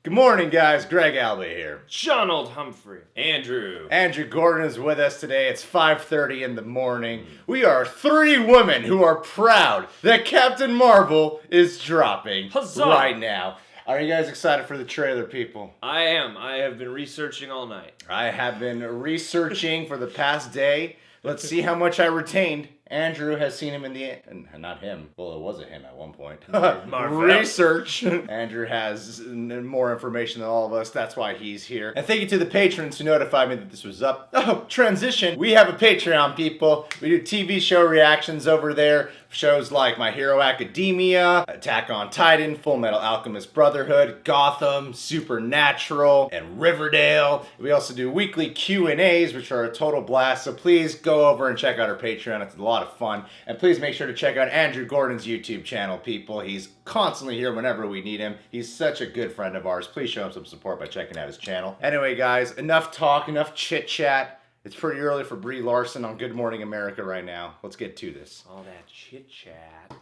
Good morning, guys. Greg Alba here. Donald Humphrey. Andrew. Andrew Gordon is with us today. It's 5:30 in the morning. We are three women who are proud that Captain Mar-Vell is dropping Huzzah! right now. Are you guys excited for the trailer, people? I am. I have been researching all night. I have been researching for the past day. Let's see how much I retained. Andrew has seen him in the... Not him. Well, it was a him at one point. Mar-Vell. Research. Andrew has more information than all of us. That's why he's here. And thank you to the patrons who notified me that this was up. Oh, transition. We have a Patreon, people. We do TV show reactions over there. Shows like My Hero Academia, Attack on Titan, Full Metal Alchemist Brotherhood, Gotham, Supernatural, and Riverdale. We also do weekly Q&As, which are a total blast. So please go over and check out our Patreon. It's a lot of fun. And please make sure to check out Andrew Gordon's YouTube channel, people. He's constantly here whenever we need him. He's such a good friend of ours. Please show him some support by checking out his channel. Anyway, guys, enough talk, enough chit-chat. It's pretty early for Brie Larson on Good Morning America right now. Let's get to this. All that chit chat.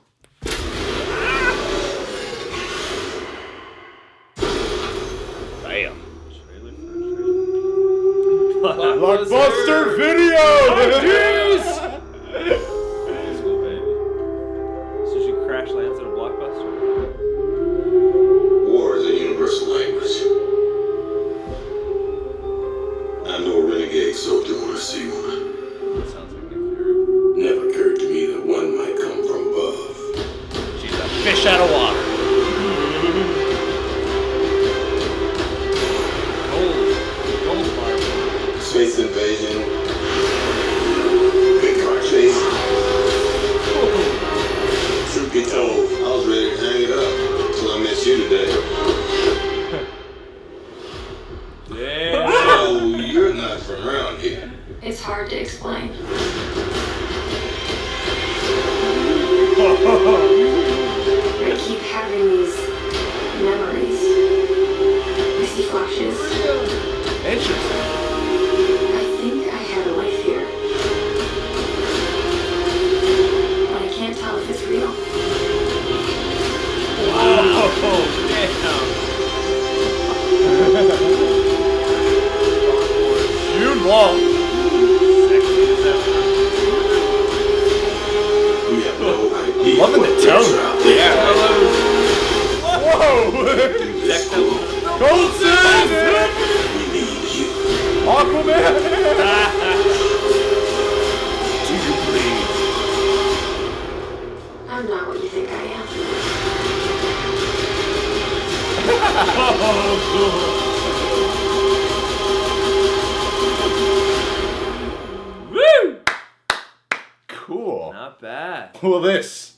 Bam. Trailer for trailer. Blockbuster video! Let's go, baby. So she crash lands at a blockbuster. War is a universal language. I know a renegade soldier when I see one. That sounds like Nick Fury. Never occurred to me that one might come from above. She's a fish out of water. Gold bar. Space invasion. Big car chase. Truth be told, I was ready to hang it up until I met you today. Yeah. So you're not from around here. It's hard to explain. I keep having these memories. I see flashes. Interesting. I think I had a life here. But I can't tell if it's real. Oh, damn. Jude Law. We have no idea. Loving the what tone. things are out there. Yeah. Whoa! Do this alone. Colson! We need you. Aquaman! Do you bleed? I'm not what you think I am. Woo! Cool. Not bad. Well, this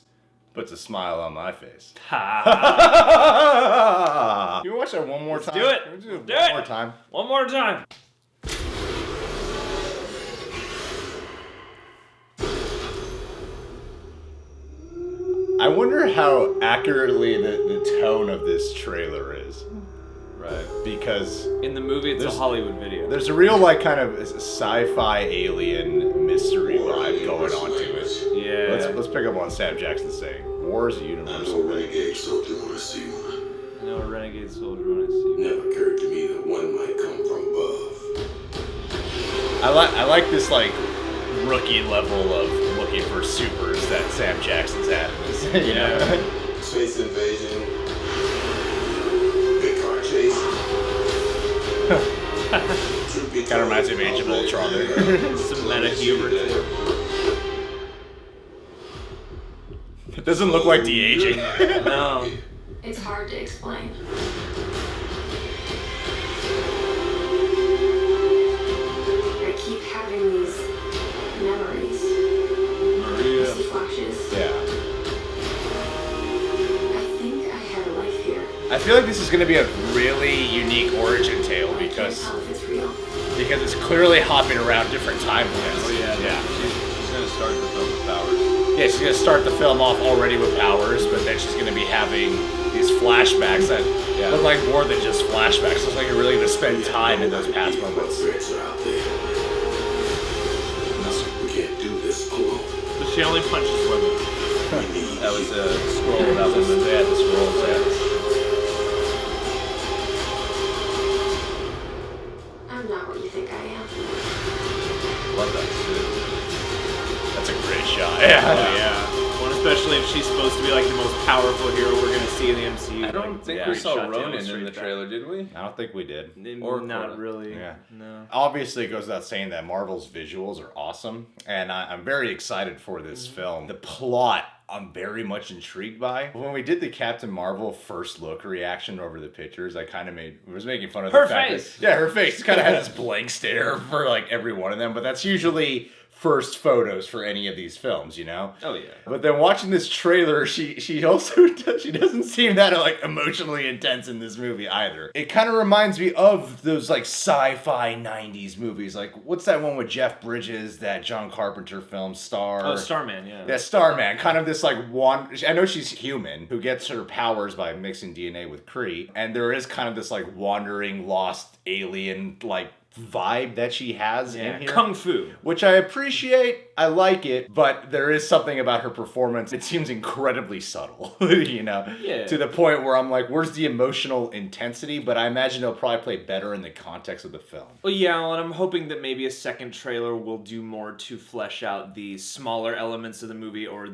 puts a smile on my face. Ha. You watch that one more time? do it. Let's do it Do one it. more time. One more time. I wonder how accurately the tone of this trailer is. Right. Because In the movie, it's a There's- Hollywood video. there's a real, like, kind of sci-fi alien mystery vibe going on to it. Yeah. Let's pick up on Sam Jackson saying, "War is a I universal know a language." renegade soldier when I see one. I know a renegade soldier when I see you. Never occurred to me that one might come from above. I like this, like, rookie level of looking for supers that Sam Jackson's had in this. You know? Space invasion. Big car chase. Truth be Kinda reminds me of told, Age of I was Ultron ready to there. hang it up Some until I meta met you humor today. too. It doesn't look like de-aging. No. It's hard to explain. I keep having these memories. I see flashes. Yeah. I think I had a life here. I feel like this is going to be a really unique origin tale But I can't because tell if it's real. it's clearly hopping around different timelines. Oh, yeah. Yeah. She's going to start the film with powers. Yeah, she's going to start the film off already with powers, but then she's going to be having these flashbacks that look like more than just flashbacks. Looks like you're really going to spend time in those past moments. Threats are out there. We can't do this alone. But she only punches women. We need That was you. a scroll. That was They had the scrolls, yeah. Especially if she's supposed to be like the most powerful hero we're gonna see in the MCU. I don't like, think yeah, we saw shot down Ronan in straight the back. trailer, did we? I don't think we did. Or Not Korra. really. Yeah. No. Obviously, it goes without saying that Marvel's visuals are awesome, and I'm very excited for this Mm-hmm. film. The plot, I'm very much intrigued by. When we did the Captain Marvel first look reaction over the pictures, I kind of was making fun of Her the fact face. that, yeah, her face kind of has this blank stare for like every one of them, but that's usually first photos for any of these films, you know? Oh yeah. But then watching this trailer, she also she doesn't seem that like emotionally intense in this movie either. It kind of reminds me of those like sci-fi 90s movies. Like what's that one with Jeff Bridges, that John Carpenter film Star? Oh, Starman, yeah. Yeah, Starman. Kind of this like I know she's human who gets her powers by mixing DNA with Kree, and there is kind of this like wandering lost alien like vibe that she has Yeah, in here. Kung Fu. Which I appreciate, I like it, but there is something about her performance. It seems incredibly subtle, you know? Yeah. To the point where I'm like, where's the emotional intensity? But I imagine it'll probably play better in the context of the film. Well, yeah, and I'm hoping that maybe a second trailer will do more to flesh out the smaller elements of the movie or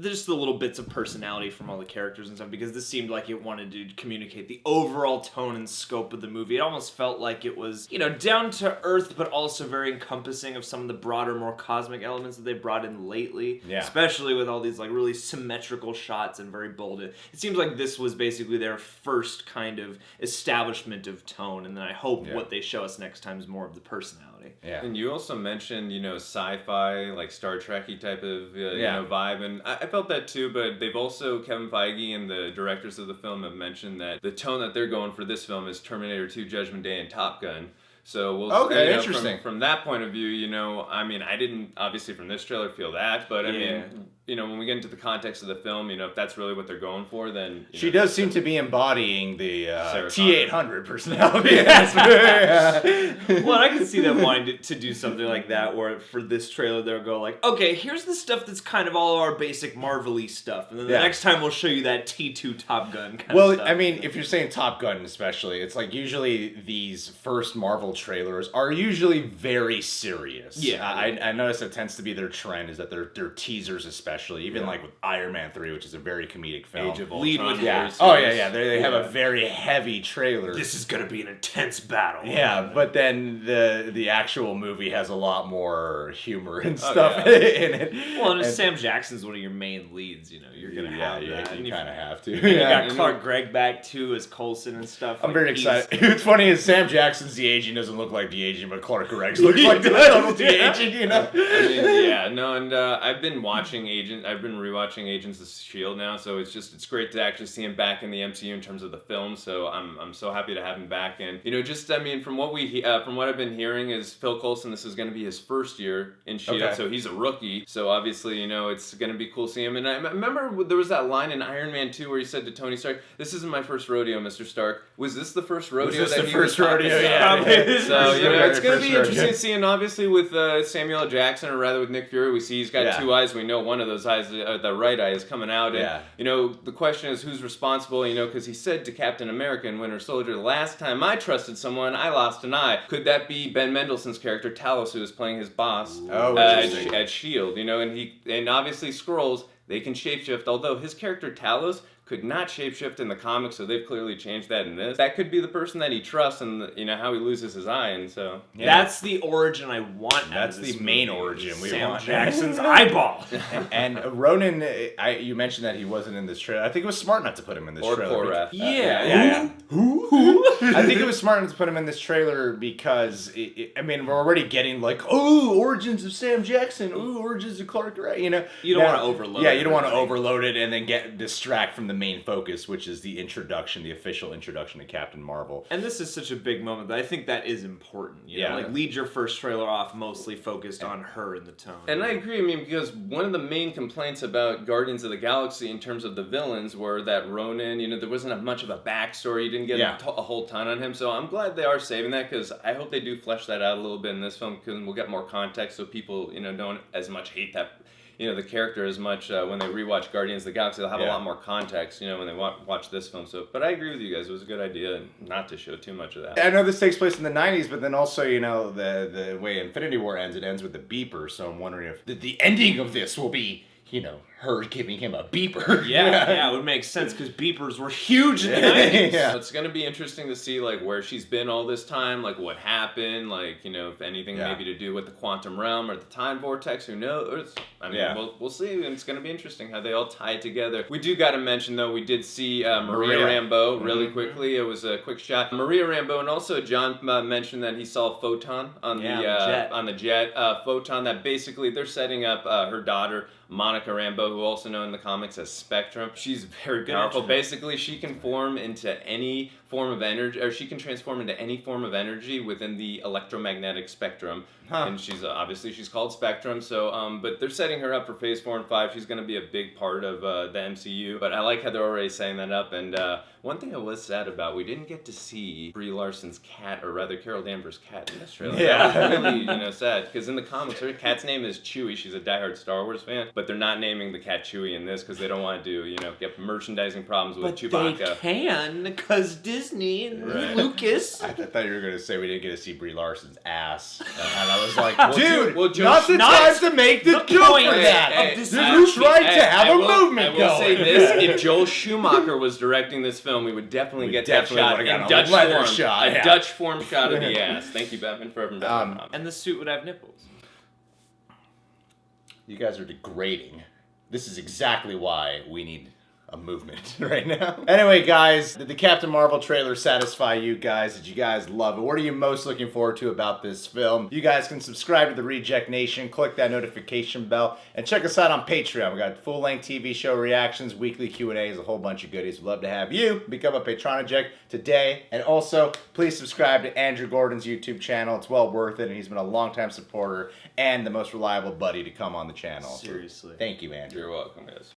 just the little bits of personality from all the characters and stuff, because this seemed like it wanted to communicate the overall tone and scope of the movie. It almost felt like it was, down to earth, but also very encompassing of some of the broader, more cosmic elements that they brought in lately. Yeah. Especially with all these like really symmetrical shots and very bold. It seems like this was basically their first kind of establishment of tone, and then I hope what they show us next time is more of the personality. Yeah. And you also mentioned, sci-fi, like Star Trek-y type of, vibe, and I felt that too, but they've also, Kevin Feige and the directors of the film have mentioned that the tone that they're going for this film is Terminator 2, Judgment Day, and Top Gun. So we'll Okay, interesting. From that point of view, I didn't obviously from this trailer feel that, but I mean, when we get into the context of the film, if that's really what they're going for, then She does seem to be embodying the Sarah T-800 personality. Well, I can see them wanting to do something like that, where for this trailer they'll go like, okay, here's the stuff that's kind of all our basic Marvel-y stuff, and then the next time we'll show you that T2 Top Gun kind of stuff. I mean, if you're saying Top Gun especially, it's like usually these first Marvel trailers are usually very serious. Yeah. I notice it tends to be their trend is that their teasers especially, even like with Iron Man 3, which is a very comedic film. Age of Lead Ultron, with very words. Oh, serious. yeah. They have a very heavy trailer. This is gonna be an intense battle. Yeah, but then the actual movie has a lot more humor and stuff yeah. in it. Well, and if Sam Jackson's one of your main leads, you're gonna have yeah, that. you And kind of have to. and you Yeah. got Clark Gregg back too as Coulson and stuff. I'm Like, very he's- excited. What's funny is Sam Jackson's the aging doesn't look like the aging, but Clark Gregg looks like the total the aging, I mean, and I've been rewatching Agents of S.H.I.E.L.D. now, so it's great to actually see him back in the MCU in terms of the film. So I'm so happy to have him back. And from what I've been hearing is Phil Coulson, this is going to be his first year in S.H.I.E.L.D., Okay. so he's a rookie. So obviously, it's going to be cool seeing him. And I remember there was that line in Iron Man 2 where he said to Tony Stark, "This isn't my first rodeo, Mr. Stark." Was this the first rodeo? this that the he first was talking rodeo? about? Yeah. So it's going to be First rodeo. interesting to see. And obviously with Samuel L. Jackson, or rather with Nick Fury, we see he's got two eyes. We know one of those eyes, the right eye, is coming out. And, the question is who's responsible, because he said to Captain America and Winter Soldier, "The last time I trusted someone, I lost an eye." Could that be Ben Mendelsohn's character, Talos, who is playing his boss at S.H.I.E.L.D., and obviously Skrulls, they can shapeshift, although his character Talos could not shapeshift in the comics, so they've clearly changed that in this. That could be the person that he trusts, and how he loses his eye, and so That's the origin I want. That's out of this the main movie. origin we Sam want. Jackson's eyeball. And Ronan, you mentioned that he wasn't in this trailer. I think it was smart not to put him in this or trailer. Korath. Yeah. Who? I think it was smart not to put him in this trailer because, we're already getting like, origins of Sam Jackson, origins of Clark Gregg, You don't want to overload. Yeah, you don't want to overload it and then distract from the main focus, which is the official introduction to Captain Marvel. And this is such a big moment that I think that is important. You know? Lead your first trailer off mostly focused on her and the tone. And I agree, because one of the main complaints about Guardians of the Galaxy in terms of the villains were that Ronan, there wasn't much of a backstory, you didn't get a whole ton on him, so I'm glad they are saving that, because I hope they do flesh that out a little bit in this film, because we'll get more context so people, don't as much hate that the character as much when they rewatch Guardians of the Galaxy. They'll have a lot more context, when they watch this film. So, but I agree with you guys. It was a good idea not to show too much of that. I know this takes place in the 90s, but then also, the way Infinity War ends, it ends with the beeper. So I'm wondering if the ending of this will be, her giving him a beeper. Yeah, it would make sense because beepers were huge in the 90s. Yeah. So it's gonna be interesting to see like where she's been all this time, like what happened, like if anything maybe to do with the quantum realm or the time vortex. Who knows? I mean, we'll see. And it's gonna be interesting how they all tie together. We do got to mention though, we did see Maria Rambeau really quickly. It was a quick shot. Maria Rambeau, and also John mentioned that he saw a photon on the jet. Photon that basically they're setting up her daughter Monica Rambeau, who also known in the comics as Spectrum. She's very powerful. Basically, she can form into any form of energy, or she can transform into any form of energy within the electromagnetic spectrum. And she's obviously she's called Spectrum. So, but they're setting her up for Phase 4 and 5. She's going to be a big part of the MCU. But I like how they're already setting that up. And one thing I was sad about, we didn't get to see Brie Larson's cat, or rather Carol Danvers' cat in this trailer. Yeah. That was really sad, because in the comics her cat's name is Chewie. She's a diehard Star Wars fan, but they're not naming the cat Chewie in this because they don't want to do get merchandising problems with Chewbacca. They can, because Disney and Lucas. I thought you were going to say we didn't get to see Brie Larson's ass. And I was like, dude, not the time to make the joke point for that. of this You're trying to have a movement I will going. say this, if Joel Schumacher was directing this film, we would definitely get that shot in Dutch form. A Dutch form shot of the ass. Thank you, Batman Forever. And the suit would have nipples. You guys are degrading. This is exactly why we need a movement right now. Anyway, guys, did the Captain Marvel trailer satisfy you guys? Did you guys love it? What are you most looking forward to about this film? You guys can subscribe to the Reject Nation, click that notification bell, and check us out on Patreon. We got full-length TV show reactions, weekly Q&As, a whole bunch of goodies. We'd love to have you become a Patroniject today. And also, please subscribe to Andrew Gordon's YouTube channel. It's well worth it, and he's been a longtime supporter and the most reliable buddy to come on the channel. Seriously. Thank you, Andrew. You're welcome, guys.